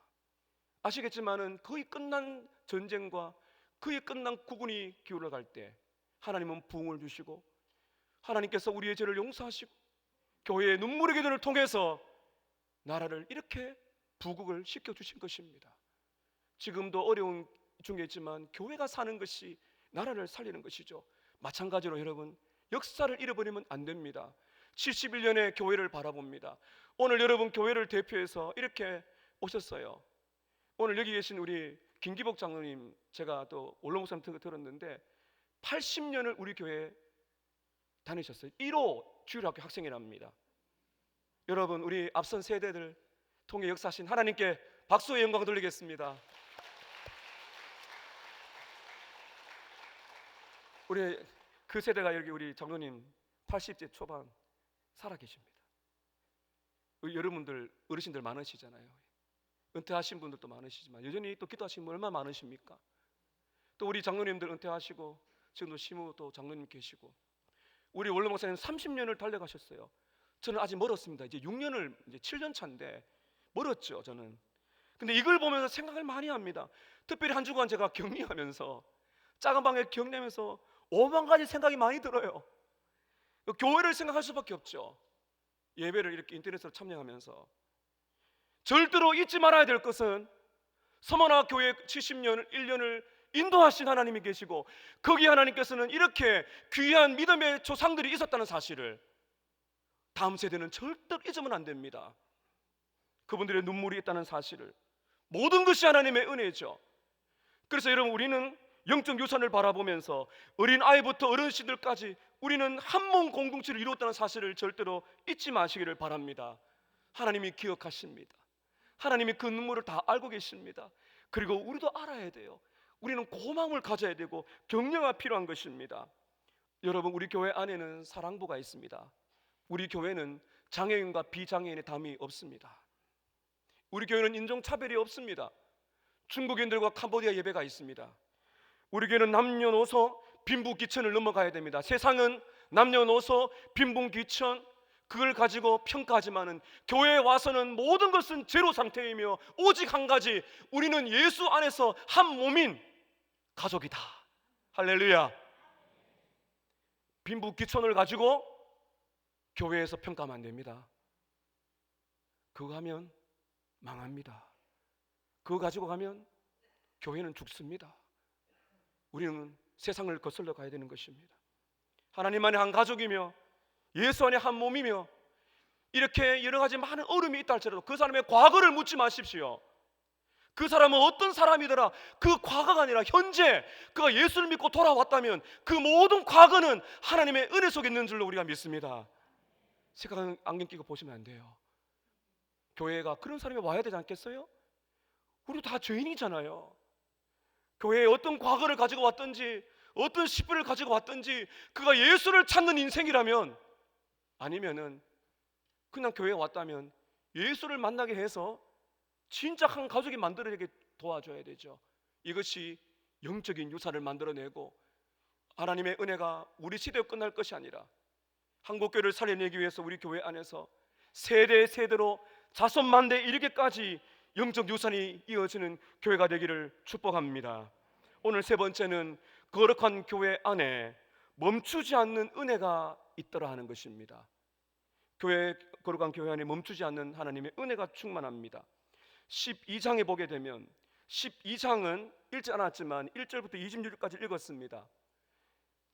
아시겠지만은 거의 끝난 전쟁과 거의 끝난 국군이 기울어갈 때 하나님은 부흥을 주시고 하나님께서 우리의 죄를 용서하시고 교회의 눈물의 기도를 통해서 나라를 이렇게 부국을 시켜주신 것입니다. 지금도 어려운 중에 있지만 교회가 사는 것이 나라를 살리는 것이죠. 마찬가지로 여러분, 역사를 잃어버리면 안 됩니다. 71년의 교회를 바라봅니다. 오늘 여러분 교회를 대표해서 이렇게 오셨어요. 오늘 여기 계신 우리 김기복 장로님, 제가 또 원로 목사님 들었는데 80년을 우리 교회에 다니셨어요. 1호 주일학교 학생이랍니다. 여러분, 우리 앞선 세대들 통해 역사하신 하나님께 박수의 영광 돌리겠습니다. 우리 그 세대가 여기 우리 장로님 80대 초반 살아계십니다. 여러분들 어르신들 많으시잖아요. 은퇴하신 분들도 많으시지만 여전히 또 기도하시는 분 얼마나 많으십니까? 또 우리 장로님들 은퇴하시고 지금도 시무 또 장로님 계시고, 우리 원로 목사님 30년을 달려가셨어요. 저는 아직 멀었습니다. 이제 6년을 이제 7년 차인데 멀었죠, 저는. 근데 이걸 보면서 생각을 많이 합니다. 특별히 한 주간 제가 격리하면서 작은 방에 격리하면서 5만 가지 생각이 많이 들어요. 교회를 생각할 수밖에 없죠. 예배를 이렇게 인터넷으로 참여하면서 절대로 잊지 말아야 될 것은 서머나 교회 70년 1년을 인도하신 하나님이 계시고 거기 하나님께서는 이렇게 귀한 믿음의 조상들이 있었다는 사실을 다음 세대는 절대 잊으면 안 됩니다. 그분들의 눈물이 있다는 사실을. 모든 것이 하나님의 은혜죠. 그래서 여러분, 우리는 영적 유산을 바라보면서 어린 아이부터 어르신들까지 우리는 한 몸 공동체를 이루었다는 사실을 절대로 잊지 마시기를 바랍니다. 하나님이 기억하십니다. 하나님이 그 눈물을 다 알고 계십니다. 그리고 우리도 알아야 돼요. 우리는 고마움을 가져야 되고 격려가 필요한 것입니다. 여러분, 우리 교회 안에는 사랑부가 있습니다. 우리 교회는 장애인과 비장애인의 담이 없습니다. 우리 교회는 인종차별이 없습니다. 중국인들과 캄보디아 예배가 있습니다. 우리 교회는 남녀노소 빈부귀천을 넘어가야 됩니다. 세상은 남녀노소 빈부귀천 그걸 가지고 평가하지만은 교회에 와서는 모든 것은 제로 상태이며 오직 한 가지, 우리는 예수 안에서 한 몸인 가족이다. 할렐루야. 빈부귀천을 가지고 교회에서 평가하면 안 됩니다. 그거 하면 망합니다. 그거 가지고 가면 교회는 죽습니다. 우리는 세상을 거슬러 가야 되는 것입니다. 하나님 안에 한 가족이며 예수 안에 한 몸이며 이렇게 여러 가지 많은 어려움이 있다 할지라도 그 사람의 과거를 묻지 마십시오. 그 사람은 어떤 사람이더라, 그 과거가 아니라 현재 그가 예수를 믿고 돌아왔다면 그 모든 과거는 하나님의 은혜 속에 있는 줄로 우리가 믿습니다. 색깔 안경 끼고 보시면 안 돼요. 교회가 그런 사람이 와야 되지 않겠어요? 우리 다 죄인이잖아요. 교회에 어떤 과거를 가지고 왔든지 어떤 십부를 가지고 왔든지 그가 예수를 찾는 인생이라면, 아니면은 그냥 교회에 왔다면 예수를 만나게 해서 진짜 한 가족이 만들어내게 도와줘야 되죠. 이것이 영적인 유산을 만들어내고 하나님의 은혜가 우리 시대에 끝날 것이 아니라 한국교회를 살려내기 위해서 우리 교회 안에서 세대 세대로 자손만대 이르기까지 영적 유산이 이어지는 교회가 되기를 축복합니다. 오늘 세 번째는 거룩한 교회 안에 멈추지 않는 은혜가 있더라 하는 것입니다. 거룩한 교회 안에 멈추지 않는 하나님의 은혜가 충만합니다. 12장에 보게 되면 12장은 읽지 않았지만 1절부터 26절까지 읽었습니다.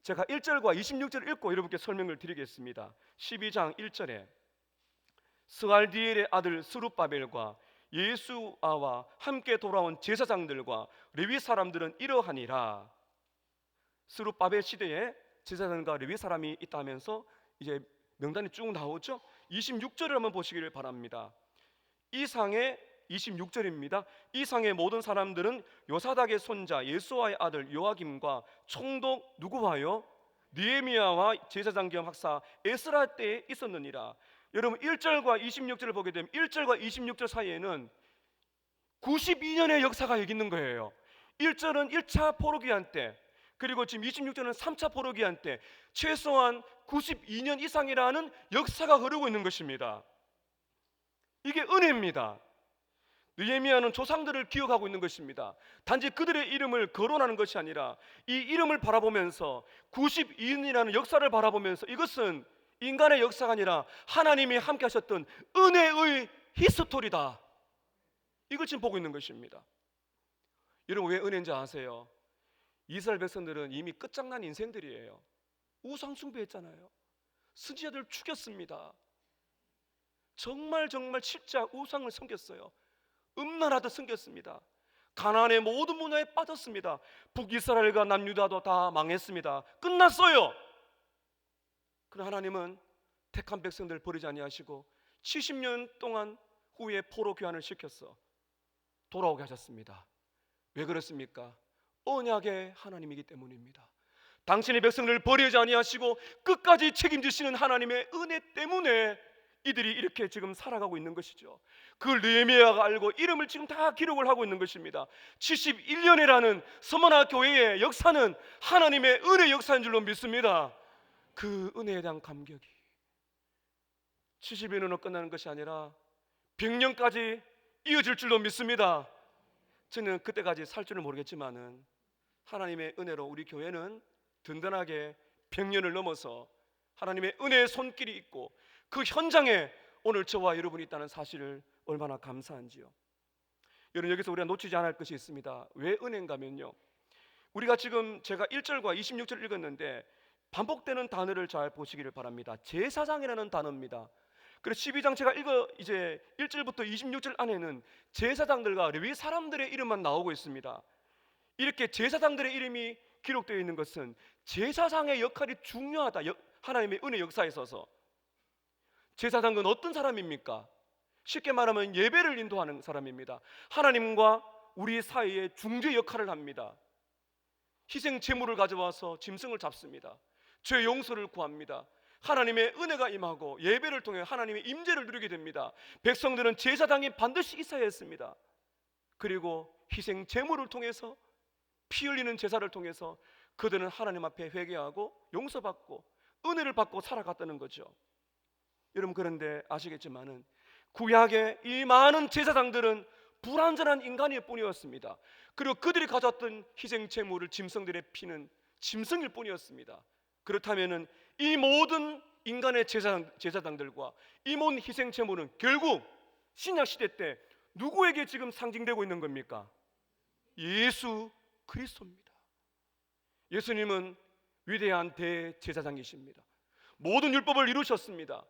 제가 1절과 26절을 읽고 여러분께 설명을 드리겠습니다. 12장 1절에 스알디엘의 아들 스룹바벨과 예수아와 함께 돌아온 제사장들과 레위 사람들은 이러하니라. 스룹바벨 시대에 제사장과 레위 사람이 있다면서 이제 명단이 쭉 나오죠. 26절을 한번 보시기를 바랍니다. 이상의 26절입니다. 이상의 모든 사람들은 요사닥의 손자 예수아의 아들 요아김과 총독 누구와요? 느헤미야와 제사장 겸 학사 에스라 때에 있었느니라. 여러분 1절과 26절을 보게 되면 1절과 26절 사이에는 92년의 역사가 여기 있는 거예요. 1절은 1차 포로기한 때, 그리고 지금 26절은 3차 포로기한 때 최소한 92년 이상이라는 역사가 흐르고 있는 것입니다. 이게 은혜입니다. 느헤미야는 조상들을 기억하고 있는 것입니다. 단지 그들의 이름을 거론하는 것이 아니라 이 이름을 바라보면서 92년이라는 역사를 바라보면서 이것은 인간의 역사가 아니라 하나님이 함께 하셨던 은혜의 히스토리다, 이걸 지금 보고 있는 것입니다. 여러분, 왜 은혜인지 아세요? 이스라엘 백성들은 이미 끝장난 인생들이에요. 우상 숭배했잖아요. 선지자들 죽였습니다. 정말 진짜 우상을 섬겼어요. 음란하듯 섬겼습니다. 가나안의 모든 문화에 빠졌습니다. 북이스라엘과 남유다도 다 망했습니다. 끝났어요. 그러나 하나님은 택한 백성들을 버리지 아니하시고 70년 동안 후에 포로 귀환을 시켰어 돌아오게 하셨습니다. 왜 그렇습니까? 언약의 하나님이기 때문입니다. 당신의 백성들을 버리지 아니하시고 끝까지 책임지시는 하나님의 은혜 때문에 이들이 이렇게 지금 살아가고 있는 것이죠. 그걸 느헤미야가 알고 이름을 지금 다 기록을 하고 있는 것입니다. 71년이라는 서머나 교회의 역사는 하나님의 은혜 역사인 줄로 믿습니다. 그 은혜에 대한 감격이 70년으로 끝나는 것이 아니라 100년까지 이어질 줄로 믿습니다. 저는 그때까지 살 줄은 모르겠지만은 하나님의 은혜로 우리 교회는 든든하게 100년을 넘어서 하나님의 은혜의 손길이 있고 그 현장에 오늘 저와 여러분이 있다는 사실을 얼마나 감사한지요. 여러분, 여기서 우리가 놓치지 않을 것이 있습니다. 왜 은혜인가면요, 우리가 지금 제가 1절과 26절 읽었는데 반복되는 단어를 잘 보시기를 바랍니다. 제사장이라는 단어입니다. 그래서 12장 제가 이제 1절부터 26절 안에는 제사장들과 레위 사람들의 이름만 나오고 있습니다. 이렇게 제사장들의 이름이 기록되어 있는 것은 제사장의 역할이 중요하다. 하나님의 은혜 역사에 있어서. 제사장은 어떤 사람입니까? 쉽게 말하면 예배를 인도하는 사람입니다. 하나님과 우리 사이에 중재 역할을 합니다. 희생 제물을 가져와서 짐승을 잡습니다. 죄 용서를 구합니다. 하나님의 은혜가 임하고 예배를 통해 하나님의 임재를 누리게 됩니다. 백성들은 제사장이 반드시 있어야 했습니다. 그리고 희생 제물을 통해서, 피 흘리는 제사를 통해서 그들은 하나님 앞에 회개하고 용서받고 은혜를 받고 살아갔다는 거죠. 여러분, 그런데 아시겠지만은 구약의 이 많은 제사장들은 불완전한 인간일 뿐이었습니다. 그리고 그들이 가졌던 희생 제물을, 짐승들의 피는 짐승일 뿐이었습니다. 그렇다면은 이 모든 인간의 제사장들과 이 모든 희생 제물은 결국 신약 시대 때 누구에게 지금 상징되고 있는 겁니까? 예수 그리스도입니다. 예수님은 위대한 대제사장이십니다. 모든 율법을 이루셨습니다.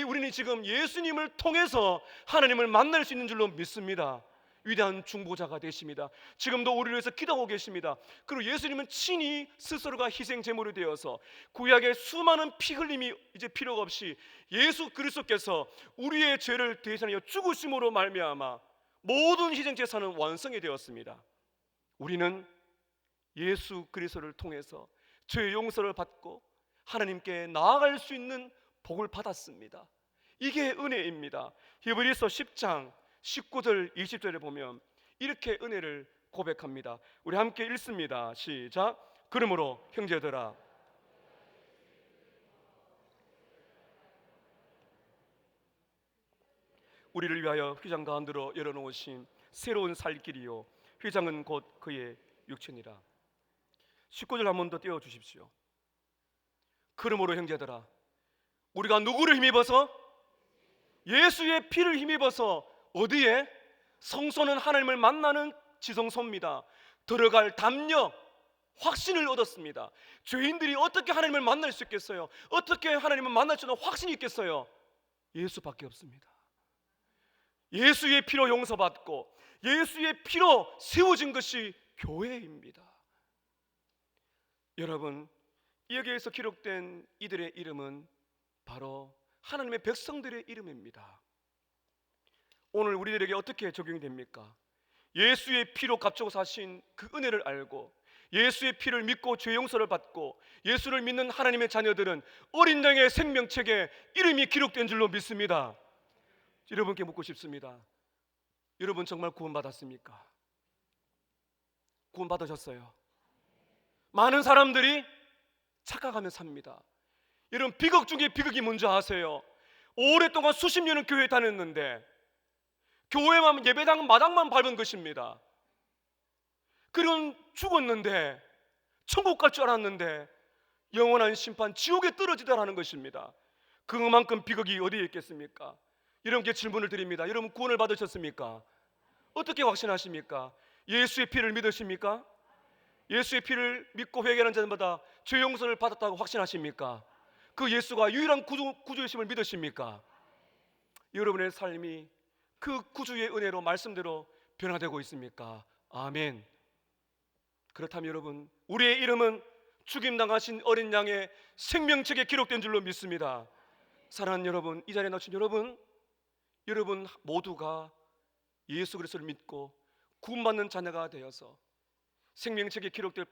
우리는 지금 예수님을 통해서 하나님을 만날 수 있는 줄로 믿습니다. 위대한 중보자가 되십니다. 지금도 우리를 위해서 기도하고 계십니다. 그리고 예수님은 친히 스스로가 희생 제물이 되어서 구약의 수많은 피 흘림이 이제 필요가 없이 예수 그리스도께서 우리의 죄를 대신하여 죽으심으로 말미암아 모든 희생 제사는 완성이 되었습니다. 우리는 예수 그리스도를 통해서 죄의 용서를 받고 하나님께 나아갈 수 있는 복을 받았습니다. 이게 은혜입니다. 히브리서 10장 19절 20절에 보면 이렇게 은혜를 고백합니다. 우리 함께 읽습니다. 시작. 그러므로 형제들아, 우리를 위하여 휘장 가운데로 열어놓으신 새로운 살 길이요 휘장은 곧 그의 육체니라. 19절 한 번 더 띄워주십시오. 그러므로 형제들아, 우리가 누구를 힘입어서? 예수의 피를 힘입어서 어디에? 성소는 하나님을 만나는 지성소입니다. 들어갈 담력, 확신을 얻었습니다. 죄인들이 어떻게 하나님을 만날 수 있겠어요? 어떻게 하나님을 만날 수 있는 확신이 있겠어요? 예수밖에 없습니다. 예수의 피로 용서받고 예수의 피로 세워진 것이 교회입니다. 여러분, 여기에서 기록된 이들의 이름은 바로 하나님의 백성들의 이름입니다. 오늘 우리들에게 어떻게 적용이 됩니까? 예수의 피로 값주고 사신 그 은혜를 알고 예수의 피를 믿고 죄 용서를 받고 예수를 믿는 하나님의 자녀들은 어린 양의 생명책에 이름이 기록된 줄로 믿습니다. 여러분께 묻고 싶습니다. 여러분 정말 구원받았습니까? 구원받으셨어요? 많은 사람들이 착각하며 삽니다. 여러분, 비극 중에 비극이 뭔지 아세요? 오랫동안 수십 년을 교회에 다녔는데 교회만, 예배당 마당만 밟은 것입니다. 그런 죽었는데 천국 갈 줄 알았는데 영원한 심판 지옥에 떨어지다라는 것입니다. 그만큼 비극이 어디에 있겠습니까? 여러분께 질문을 드립니다. 여러분 구원을 받으셨습니까? 어떻게 확신하십니까? 예수의 피를 믿으십니까? 예수의 피를 믿고 회개하는 자마다 죄 용서를 받았다고 확신하십니까? 그 예수가 유일한 구주이심을 믿으십니까? 여러분의 삶이 그 구주의 은혜로 말씀대로 변화되고 있습니까? 아멘. 그렇다면 여러분, 우리의 이름은 죽임당하신 어린 양의 생명책에 기록된 줄로 믿습니다. 사랑하는 여러분, 이 자리에 나오신 여러분 모두가 예수 그리스도를 믿고 구원받는 자녀가 되어서 생명책에 기록된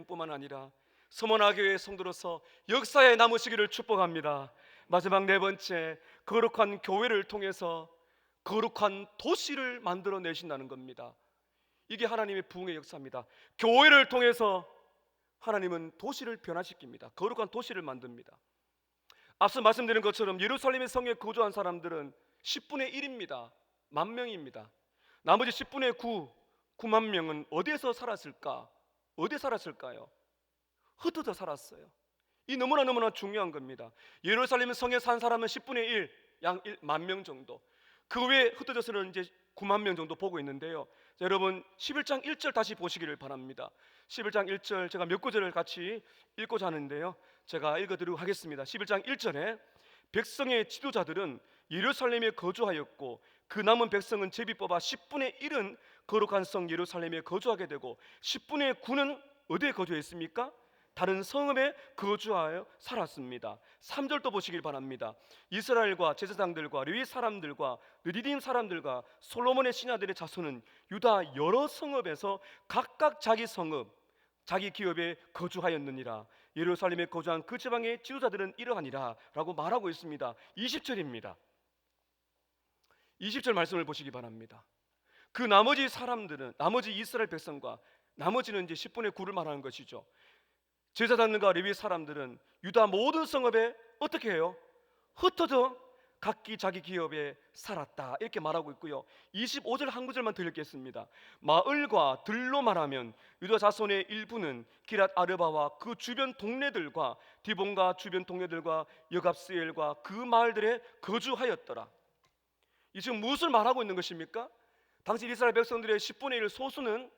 뿐만 아니라 서머나교회의 성도로서 역사에 남으시기를 축복합니다. 마지막 네 번째, 거룩한 교회를 통해서 거룩한 도시를 만들어내신다는 겁니다. 이게 하나님의 부흥의 역사입니다. 교회를 통해서 하나님은 도시를 변화시킵니다. 거룩한 도시를 만듭니다. 앞서 말씀드린 것처럼 예루살렘의 성에 거주한 사람들은 10분의 1입니다. 10,000명입니다. 나머지 10분의 9만 명은 어디에서 살았을까? 어디에 살았을까요? 흩어져 살았어요. 이 너무나 중요한 겁니다. 예루살렘 성에 산 사람은 10분의 1, 약 10,000명 정도. 그 외에 흩어져서는 이제 9만 명 정도 보고 있는데요. 자, 여러분 11장 1절 다시 보시기를 바랍니다. 11장 1절 제가 몇 구절을 같이 읽고자 하는데요, 제가 읽어드리고 하겠습니다. 11장 1절에 백성의 지도자들은 예루살렘에 거주하였고 그 남은 백성은 제비 뽑아 10분의 1은 거룩한 성 예루살렘에 거주하게 되고 10분의 9는 어디에 거주했습니까? 다른 성읍에 거주하여 살았습니다. 3절도 보시길 바랍니다. 이스라엘과 제사장들과 레위 사람들과 느디딤 사람들과 솔로몬의 신하들의 자손은 유다 여러 성읍에서 각각 자기 성읍 자기 기업에 거주하였느니라. 예루살렘에 거주한 그 지방의 지도자들은 이러하니라 라고 말하고 있습니다. 20절입니다. 20절 말씀을 보시기 바랍니다. 그 나머지 사람들은, 나머지 이스라엘 백성과, 나머지는 이제 10분의 9를 말하는 것이죠. 제사장들과 레위 사람들은 유다 모든 성읍에 어떻게 해요? 흩어져 각기 자기 기업에 살았다, 이렇게 말하고 있고요. 25절 한 구절만 더 읽겠습니다. 마을과 들로 말하면 유다 자손의 일부는 기랏 아르바와 그 주변 동네들과 디본과 주변 동네들과 여갑스엘과 그 마을들에 거주하였더라. 이 지금 무엇을 말하고 있는 것입니까? 당시 이스라엘 백성들의 10분의 1 소수는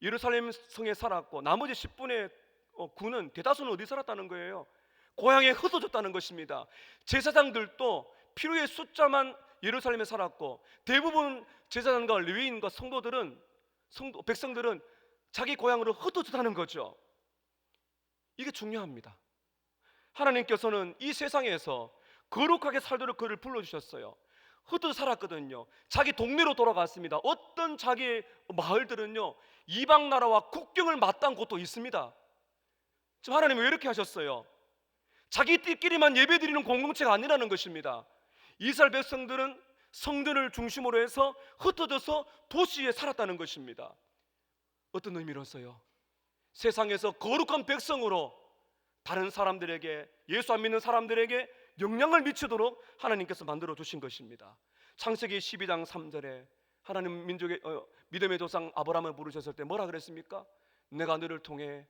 예루살렘 성에 살았고 나머지 10분의 9는 대다수는 어디 살았다는 거예요? 고향에 흩어졌다는 것입니다. 제사장들도 필요의 숫자만 예루살렘에 살았고 대부분 제사장과 레위인과 백성들은 자기 고향으로 흩어졌다는 거죠. 이게 중요합니다. 하나님께서는 이 세상에서 거룩하게 살도록 그를 불러주셨어요. 흩어져 살았거든요. 자기 동네로 돌아갔습니다. 어떤 자기 마을들은요 이방 나라와 국경을 맞닿은 곳도 있습니다. 지금 하나님은 왜 이렇게 하셨어요? 자기들끼리만 예배드리는 공동체가 아니라는 것입니다. 이스라엘 백성들은 성전을 중심으로 해서 흩어져서 도시에 살았다는 것입니다. 어떤 의미로서요? 세상에서 거룩한 백성으로 다른 사람들에게, 예수 안 믿는 사람들에게 영향을 미치도록 하나님께서 만들어 주신 것입니다. 창세기 12장 3절에 하나님 민족의 믿음의 조상 아브라함을 부르셨을 때 뭐라 그랬습니까? 내가 너를 통해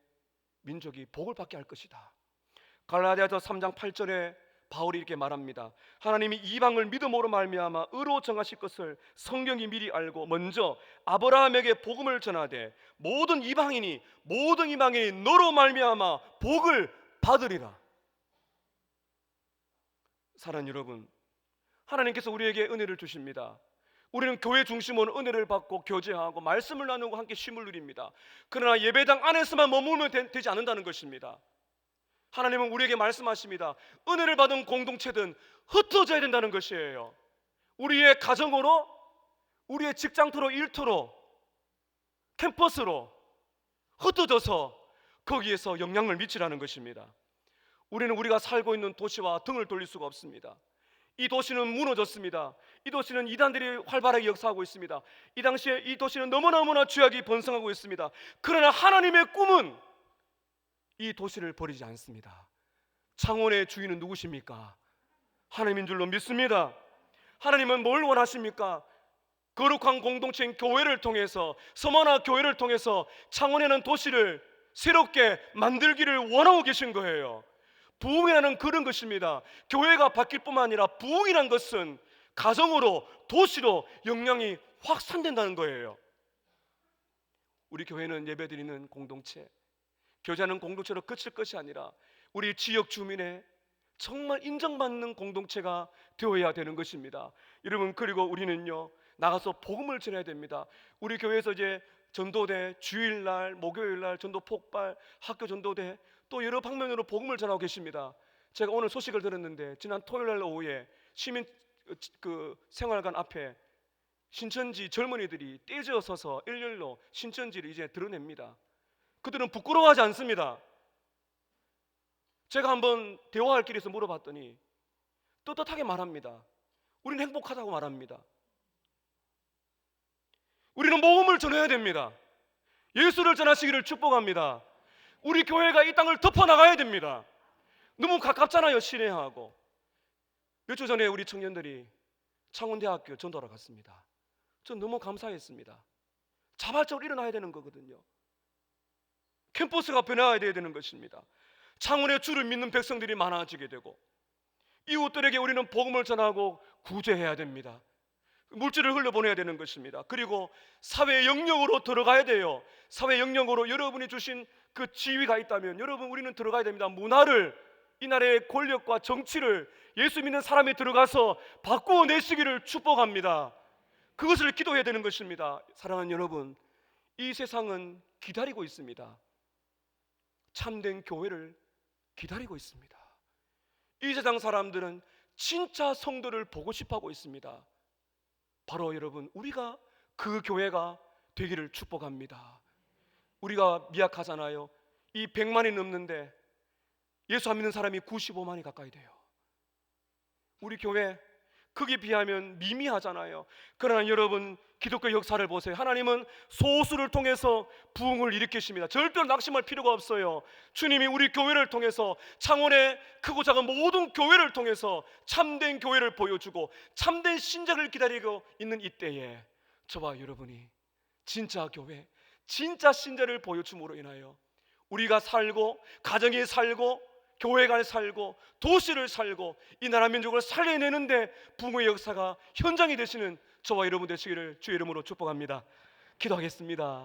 민족이 복을 받게 할 것이다. 갈라디아서 3장 8절에 바울이 이렇게 말합니다. 하나님이 이방을 믿음으로 말미암아 의로 정하실 것을 성경이 미리 알고 먼저 아브라함에게 복음을 전하되 모든 이방인이 너로 말미암아 복을 받으리라. 사랑하는 여러분, 하나님께서 우리에게 은혜를 주십니다. 우리는 교회 중심으로 은혜를 받고 교제하고 말씀을 나누고 함께 쉼을 누립니다. 그러나 예배당 안에서만 머물면 되지 않는다는 것입니다. 하나님은 우리에게 말씀하십니다. 은혜를 받은 공동체든 흩어져야 된다는 것이에요. 우리의 가정으로, 우리의 직장터로, 일터로, 캠퍼스로 흩어져서 거기에서 영향을 미치라는 것입니다. 우리는 우리가 살고 있는 도시와 등을 돌릴 수가 없습니다. 이 도시는 무너졌습니다. 이 도시는 이단들이 활발하게 역사하고 있습니다. 이 당시에 이 도시는 너무나 죄악이 번성하고 있습니다. 그러나 하나님의 꿈은 이 도시를 버리지 않습니다. 창원의 주인은 누구십니까? 하나님인 줄로 믿습니다. 하나님은 뭘 원하십니까? 거룩한 공동체인 교회를 통해서, 서머나 교회를 통해서 창원에는 도시를 새롭게 만들기를 원하고 계신 거예요. 부흥이라는 그런 것입니다. 교회가 바뀔 뿐만 아니라 부흥이라는 것은 가정으로, 도시로 영향이 확산된다는 거예요. 우리 교회는 예배드리는 공동체, 교제하는 공동체로 그칠 것이 아니라 우리 지역 주민의 정말 인정받는 공동체가 되어야 되는 것입니다. 여러분, 그리고 우리는요 나가서 복음을 전해야 됩니다. 우리 교회에서 이제 전도대, 주일날, 목요일날 전도 폭발, 학교 전도대, 또 여러 방면으로 복음을 전하고 계십니다. 제가 오늘 소식을 들었는데 지난 토요일날 오후에 시민 생활관 앞에 신천지 젊은이들이 떼져 서서 일렬로 신천지를 이제 드러냅니다. 그들은 부끄러워하지 않습니다. 제가 한번 대화할 길에서 물어봤더니 떳떳하게 말합니다. 우리는 행복하다고 말합니다. 우리는 복음을 전해야 됩니다. 예수를 전하시기를 축복합니다. 우리 교회가 이 땅을 덮어나가야 됩니다. 너무 가깝잖아요, 시내하고. 몇 주 전에 우리 청년들이 창원대학교 전도하러 갔습니다. 전 너무 감사했습니다. 자발적으로 일어나야 되는 거거든요. 캠퍼스가 변화해야 되는 것입니다. 창원의 주를 믿는 백성들이 많아지게 되고 이웃들에게 우리는 복음을 전하고 구제해야 됩니다. 물질을 흘려보내야 되는 것입니다. 그리고 사회 영역으로 들어가야 돼요. 사회 영역으로 여러분이 주신 그 지위가 있다면 여러분 우리는 들어가야 됩니다. 문화를, 이 나라의 권력과 정치를 예수 믿는 사람이 들어가서 바꾸어 내시기를 축복합니다. 그것을 기도해야 되는 것입니다. 사랑하는 여러분, 이 세상은 기다리고 있습니다. 참된 교회를 기다리고 있습니다. 이 세상 사람들은 진짜 성도를 보고 싶어하고 있습니다. 바로 여러분, 우리가 그 교회가 되기를 축복합니다. 우리가 미약하잖아요. 이 100만이 넘는데 예수 안 믿는 사람이 95만이 가까이 돼요. 우리 교회 크게 비하면 미미하잖아요. 그러나 여러분, 기독교 역사를 보세요. 하나님은 소수를 통해서 부흥을 일으키십니다. 절대로 낙심할 필요가 없어요. 주님이 우리 교회를 통해서, 창원의 크고 작은 모든 교회를 통해서 참된 교회를 보여주고 참된 신자를 기다리고 있는 이때에 저와 여러분이 진짜 교회, 진짜 신자를 보여줌으로 인하여 우리가 살고, 가정이 살고, 교회가 살고, 도시를 살고, 이 나라 민족을 살려내는데 부흥의 역사가 현장이 되시는 저와 여러분 되시기를 주의 이름으로 축복합니다. 기도하겠습니다.